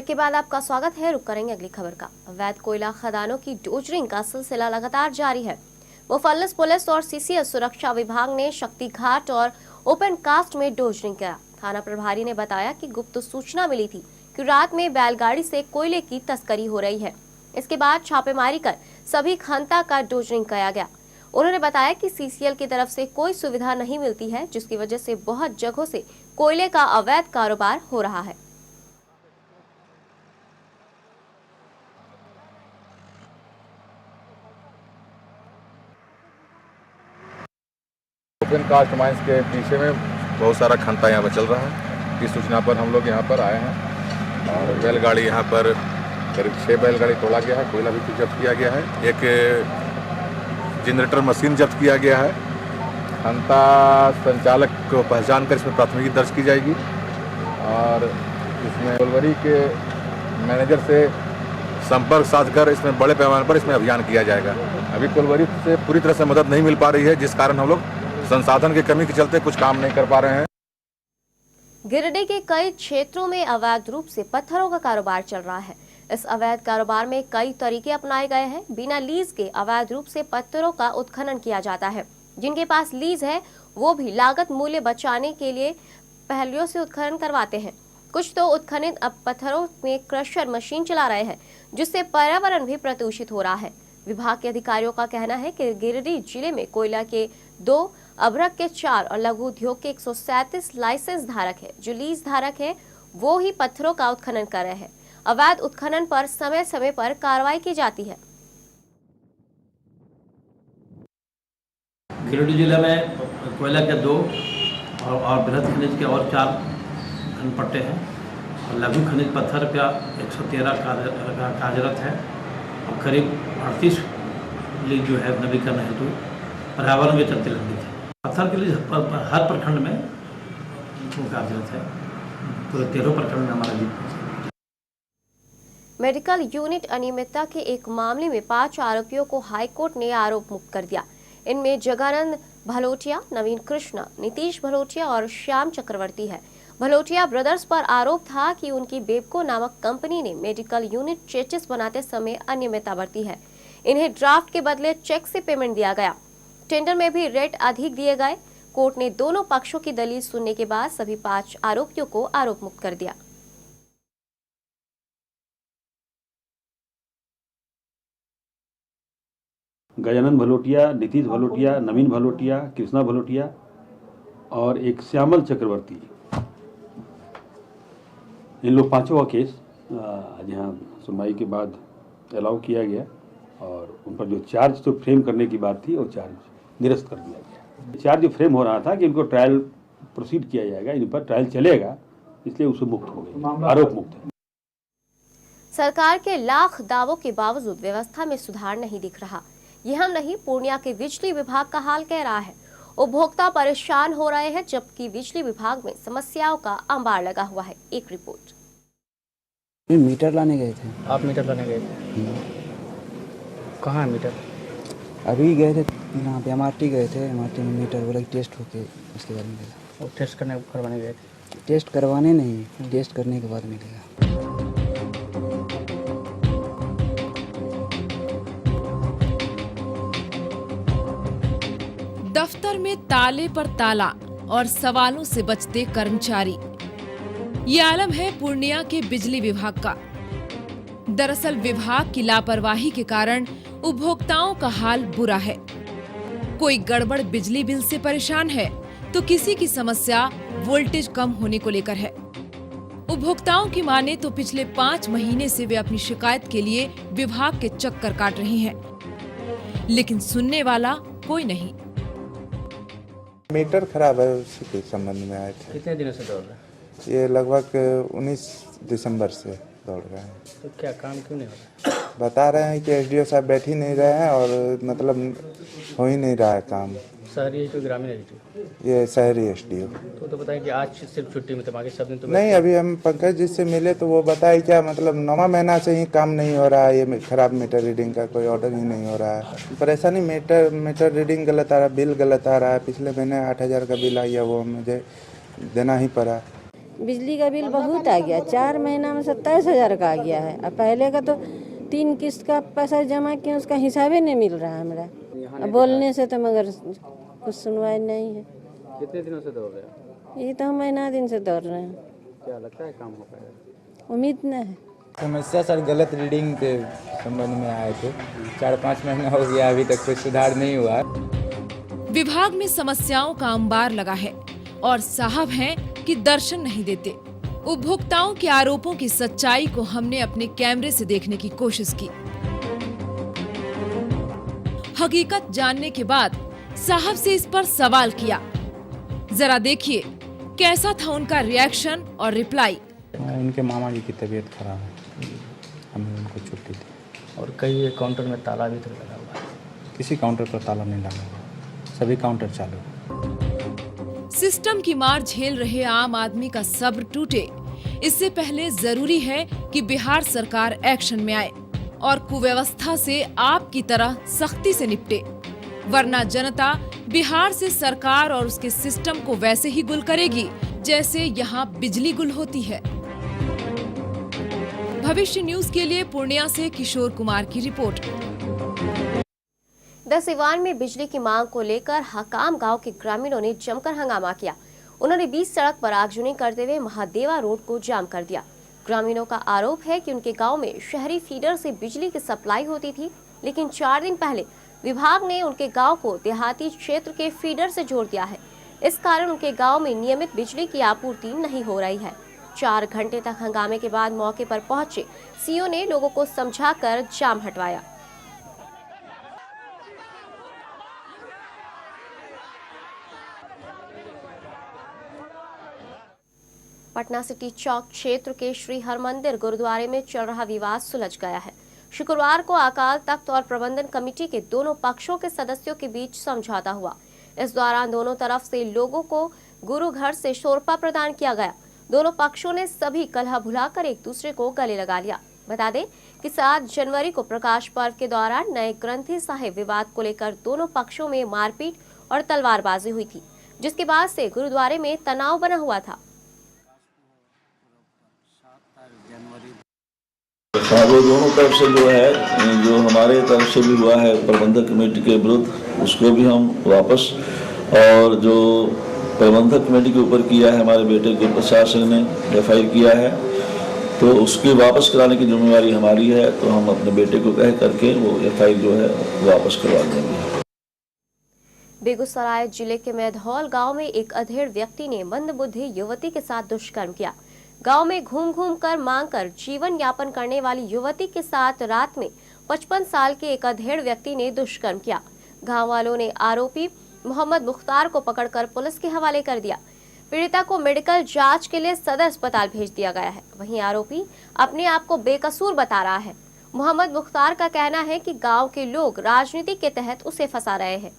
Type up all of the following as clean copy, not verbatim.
के बाद आपका स्वागत है। रुक करेंगे अगली खबर का। अवैध कोयला खदानों की डोजरिंग का सिलसिला लगातार जारी है। मुफल्लिस पुलिस और सीसीएस सुरक्षा विभाग ने शक्ति घाट और ओपन कास्ट में डोजरिंग किया। थाना प्रभारी ने बताया कि गुप्त सूचना मिली थी कि रात में बैलगाड़ी से कोयले की तस्करी हो रही है। इसके बाद छापेमारी कर सभी खनता का डोजरिंग किया गया। उन्होंने बताया कि सीसीएल की तरफ से कोई सुविधा नहीं मिलती है, जिसकी वजह से बहुत जगहों से कोयले का अवैध कारोबार हो रहा है। ओपन कास्ट माइंस के पीछे में बहुत सारा खनता यहाँ पर चल रहा है। इस सूचना पर हम लोग यहाँ पर आए हैं और बैलगाड़ी यहाँ पर करीब 6 बैलगाड़ी तोड़ा गया है। कोयला भी कुछ जब्त किया गया है। एक जनरेटर मशीन जब्त किया गया है। खनता संचालक को पहचान कर इसमें प्राथमिकी दर्ज की जाएगी और इसमें कोलवरी के मैनेजर से संपर्क साधकर इसमें बड़े पैमाने पर इसमें अभियान किया जाएगा। अभी कोलवरी से पूरी तरह से मदद नहीं मिल पा रही है, जिस कारण हम लोग संसाधन की कमी के चलते कुछ काम नहीं कर पा रहे हैं। गिरिडीह के कई क्षेत्रों में अवैध रूप से पत्थरों का कारोबार चल रहा है। इस अवैध कारोबार में कई तरीके अपनाए गए हैं। बिना लीज के अवैध रूप से पत्थरों का उत्खनन किया जाता है। जिनके पास लीज है वो भी लागत मूल्य बचाने के लिए पहलियों से उत्खनन करवाते हैं। कुछ तो उत्खनित अब पत्थरों में क्रशर मशीन चला रहे हैं, जिससे पर्यावरण भी प्रदूषित हो रहा है। विभाग के अधिकारियों का कहना है कि गिरिडीह जिले में कोयला के 2, अभ्रक के 4 और लघु उद्योग के 137 लाइसेंस धारक है। जो लीज धारक है वो ही पत्थरों का उत्खनन कर रहे हैं। अवैध उत्खनन पर समय समय पर कार्रवाई की जाती है। गिरिडीह जिले में कोयला के 2 और बृहद खनिज के और 4 खनन पट्टे हैं और लघु खनिज पत्थर का 113 कार्यरत है और करीब 38 लीज जो है नवीकरण हेतु पर्यावरण के चलते लंबित है। पत्थर के लिए हर प्रखंड में कार्यरत है। पूरे 13 प्रखंड में हमारा लीज। मेडिकल यूनिट अनियमितता के एक मामले में 5 आरोपियों को हाईकोर्ट ने आरोप मुक्त कर दिया। इनमें जगानंद भलोटिया, नवीन कृष्ण, नीतीश भलोटिया और श्याम चक्रवर्ती है। भलोटिया ब्रदर्स पर आरोप था कि उनकी बेबको नामक कंपनी ने मेडिकल यूनिट चेचिस बनाते समय अनियमितता बरती है। इन्हें ड्राफ्ट के बदले चेक से पेमेंट दिया गया। टेंडर में भी रेट अधिक दिए गए। कोर्ट ने दोनों पक्षों की दलील सुनने के बाद सभी 5 आरोपियों को आरोप मुक्त कर दिया। गजानंद भलोटिया, नीतीश भलोटिया, नवीन भलोटिया, कृष्णा भलोटिया और एक श्यामल चक्रवर्ती, इन लोग 5वां केस यहाँ सुनवाई के बाद अलाउ किया गया और उन पर जो चार्ज तो फ्रेम करने की बात थी और चार्ज निरस्त कर दिया गया। चार्ज फ्रेम हो रहा था कि इनको ट्रायल प्रोसीड किया जाएगा, इन पर ट्रायल चलेगा, इसलिए उससे मुक्त हो गए, आरोप मुक्त है। सरकार के लाख दावों के बावजूद व्यवस्था में सुधार नहीं दिख रहा। यह हम नहीं, पूर्णिया के बिजली विभाग का हाल कह रहा है। उपभोक्ता परेशान हो रहे हैं, जबकि बिजली विभाग में समस्याओं का अंबार लगा हुआ है। एक रिपोर्ट। मीटर लाने गए थे। आप मीटर लाने गए थे? कहाँ है मीटर? अभी गए थे यहाँ पे MRT गए थे। MRT में मीटर बोला कि टेस्ट होके उसके बाद मिलेगा। और टेस्ट करवाने गए थे? टेस्ट करवाने नहीं, टेस्ट करने के बाद मिलेगा। दफ्तर में ताले पर ताला और सवालों से बचते कर्मचारी, ये आलम है पूर्णिया के बिजली विभाग का। दरअसल विभाग की लापरवाही के कारण उपभोक्ताओं का हाल बुरा है। कोई गड़बड़ बिजली बिल से परेशान है तो किसी की समस्या वोल्टेज कम होने को लेकर है। उपभोक्ताओं की माने तो पिछले 5 महीने से वे अपनी शिकायत के लिए विभाग के चक्कर काट रहे हैं, लेकिन सुनने वाला कोई नहीं। मीटर खराब है, उसी के संबंध में आए थे। कितने दिनों से दौड़ रहे हैं? ये लगभग 19 दिसंबर से दौड़ रहे हैं। तो क्या काम क्यों नहीं हो रहा? बता रहे हैं कि SDO साहब बैठ ही नहीं रहे हैं और मतलब हो ही नहीं रहा है काम। शहरी एसडीओ, ग्रामीण एसडीओ? ये शहरी SDO। तो बताएं कि आज सिर्फ छुट्टी में थे, बाकी सब दिन तो नहीं। अभी हम पंकज जी से मिले तो वो बताए क्या मतलब 9वां महीना से ही काम नहीं हो रहा है। ये खराब मीटर रीडिंग का कोई ऑर्डर ही नहीं हो रहा है। परेशानी मीटर रीडिंग गलत आ रहा है, बिल गलत आ रहा है। पिछले महीने 8,000 का बिल आया, वो मुझे देना ही पड़ा। बिजली का बिल बहुत आ गया, 4 महीना में 27,000 का आ गया है। अब पहले का तो 3 किस्त का पैसा जमा किया, उसका हिसाब ही नहीं मिल रहा है हमारा। अब बोलने से तो मगर कुछ सुनवाई नहीं है। कितने दिनों से दौड़ रहे हैं? ये तो हम महीना दिन से दौड़ रहे हैं। क्या लगता है काम हो पाएगा? उम्मीद न है। समस्या सर गलत रीडिंग के संबंध में आए थे, 4-5 महीना हो गया, अभी तक कोई सुधार नहीं हुआ। विभाग में समस्याओं का अंबार लगा है और साहब हैं कि दर्शन नहीं देते। उपभोक्ताओं के आरोपों की सच्चाई को हमने अपने कैमरे से देखने की कोशिश की। हकीकत जानने के बाद साहब से इस पर सवाल किया। जरा देखिए कैसा था उनका रिएक्शन और रिप्लाई। उनके मामा जी की तबीयत खराब है, हमें उनको छुट्टी थी। और कई काउंटर में ताला भी तो लगा हुआ है। किसी काउंटर पर ताला नहीं लगा हुआ, सभी काउंटर चालू। सिस्टम की मार झेल रहे आम आदमी का सब्र टूटे, इससे पहले जरूरी है कि बिहार सरकार एक्शन में आए और कुव्यवस्था से आपकी तरह सख्ती से निपटे, वरना जनता बिहार से सरकार और उसके सिस्टम को वैसे ही गुल करेगी जैसे यहाँ बिजली गुल होती है। भविष्य न्यूज के लिए पूर्णिया से किशोर कुमार की रिपोर्ट। दसिवान में बिजली की मांग को लेकर हकाम गांव के ग्रामीणों ने जमकर हंगामा किया। उन्होंने बीच सड़क पर आगजनी करते हुए महादेवा रोड को जाम कर दिया। ग्रामीणों का आरोप है कि उनके गांव में शहरी फीडर से बिजली की सप्लाई होती थी, लेकिन 4 दिन पहले विभाग ने उनके गांव को देहाती क्षेत्र के फीडर से जोड़ दिया है। इस कारण उनके गांव में नियमित बिजली की आपूर्ति नहीं हो रही है। 4 घंटे तक हंगामे के बाद मौके पर पहुंचे सीओ ने लोगों को समझाकर जाम हटवाया। पटना सिटी चौक क्षेत्र के श्री हरमंदिर गुरुद्वारे में चल रहा विवाद सुलझ गया है। शुक्रवार को अकाल तख्त और प्रबंधन कमेटी के दोनों पक्षों के सदस्यों के बीच समझौता हुआ। इस दौरान दोनों तरफ से लोगों को गुरु घर से शोरपा प्रदान किया गया। दोनों पक्षों ने सभी कलह भुलाकर एक दूसरे को गले लगा लिया। बता दें कि 7 जनवरी को प्रकाश पर्व के दौरान नए ग्रंथी साहिब विवाद को लेकर दोनों पक्षों में मारपीट और तलवारबाजी हुई थी, जिसके बाद से गुरुद्वारे में तनाव बना हुआ था। वो दोनों तरफ से जो है, जो हमारे तरफ से भी हुआ है प्रबंधक कमेटी के विरुद्ध, उसको भी हम वापस, और जो प्रबंधक कमेटी के ऊपर किया है हमारे बेटे के प्रशासन ने FIR किया है, तो उसकी वापस कराने की जिम्मेवारी हमारी है। तो हम अपने बेटे को कह करके वो FIR जो है वापस करवा देंगे। बेगूसराय जिले के मैधौल गांव में एक अधेड़ व्यक्ति ने मंदबुद्धि युवती के साथ दुष्कर्म किया। गांव में घूम घूम कर मांग कर जीवन यापन करने वाली युवती के साथ रात में 55 साल के एक अधेड़ व्यक्ति ने दुष्कर्म किया। गांव वालों ने आरोपी मोहम्मद मुख्तार को पकड़कर पुलिस के हवाले कर दिया। पीड़िता को मेडिकल जांच के लिए सदर अस्पताल भेज दिया गया है। वहीं आरोपी अपने आप को बेकसूर बता रहा है। मोहम्मद मुख्तार का कहना है कि गांव के लोग राजनीति के तहत उसे फंसा रहे हैं।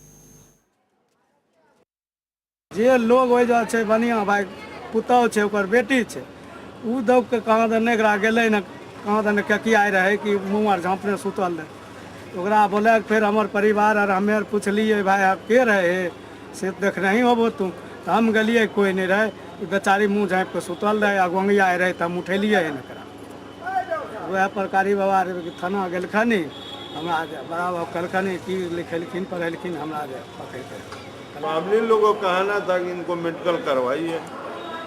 जे लोग हो जा छे बढ़िया भाई पुतौ छे ओकर बेटी छे, उ दब के कहाँ दने एकरा गेलै न, कहाँ दने के आए रहे कि मुँह आर झाँपने सुतल रहे। ओकरा बोले फिर हमार परिवार आर हमे पूछलिए भाई आप के रहे से देख नहीं होबो तू, तो हम गलिए कोई नहीं रहे, बेचारी मुँह झाँप के सुतल रहे, अगवंगिया आए रहे तो हम उठेलिए एकरा। वह प्रकारी बाबा थाना गेलखिन, हमरा बड़ा बाबा कहलखिन कि लिखेलखिन पढ़ेलखिन, हमरा पकड़े। मामले लोगों का कहना था कि इनको मेडिकल करवाइए,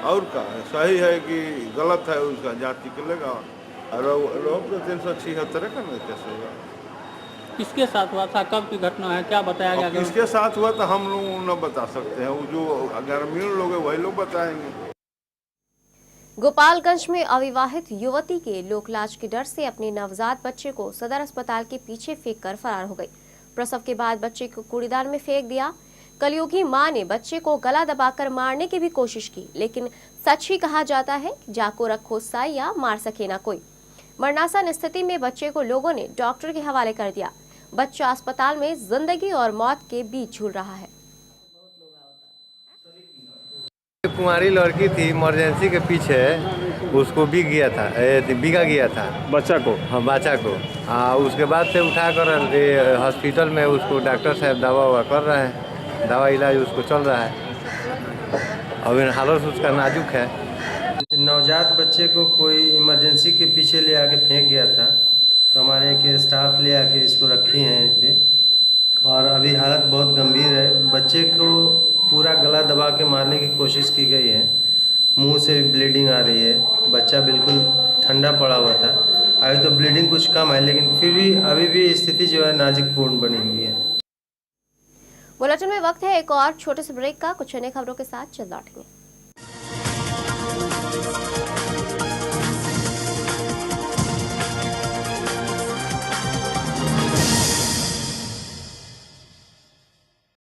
और क्या है, सही है कि गलत है उसका जांच निकलेगा। और लोग तो 376 का नहीं कैसे होगा। किसके साथ हुआ था, कब की घटना है, क्या बताया गया? किसके साथ हुआ था हम लोग न बता सकते हैं, वो जो ग्रामीण लोग हैं वही लोग बताएंगे। गोपालगंज में अविवाहित युवती के लोकलाज के डर से अपने नवजात बच्चे को सदर अस्पताल के पीछे फेंककर फरार हो गई। प्रसव के बाद बच्चे को कूड़ेदान में फेंक दिया। कलयुगी मां ने बच्चे को गला दबाकर मारने की भी कोशिश की, लेकिन सच ही कहा जाता है कि जाको रखो साई या मार सके ना कोई। मरणासन स्थिति में बच्चे को लोगों ने डॉक्टर के हवाले कर दिया। बच्चा अस्पताल में जिंदगी और मौत के बीच झूल रहा है। कुंवारी लड़की थी, इमरजेंसी के पीछे उसको बिका गया था बच्चा को। हाँ, बच्चा को। उसके बाद से उठाकर हॉस्पिटल में उसको डॉक्टर साहब दवा कर रहे हैं, दवा इलाज उसको चल रहा है। अब हालत उसका नाजुक है। नवजात बच्चे को कोई इमरजेंसी के पीछे ले आके फेंक गया था, तो हमारे एक स्टाफ ले आके इसको रखी हैं यहाँ पे, और अभी हालत बहुत गंभीर है। बच्चे को पूरा गला दबा के मारने की कोशिश की गई है, मुंह से ब्लीडिंग आ रही है, बच्चा बिल्कुल ठंडा पड़ा हुआ था। अभी तो ब्लीडिंग कुछ कम है, लेकिन फिर भी अभी भी स्थिति जो है नाजुकपूर्ण बनी हुई है। बुलेटिन में वक्त है एक और छोटे से ब्रेक का। कुछ अन्य खबरों के साथ जल्द लौटेंगे।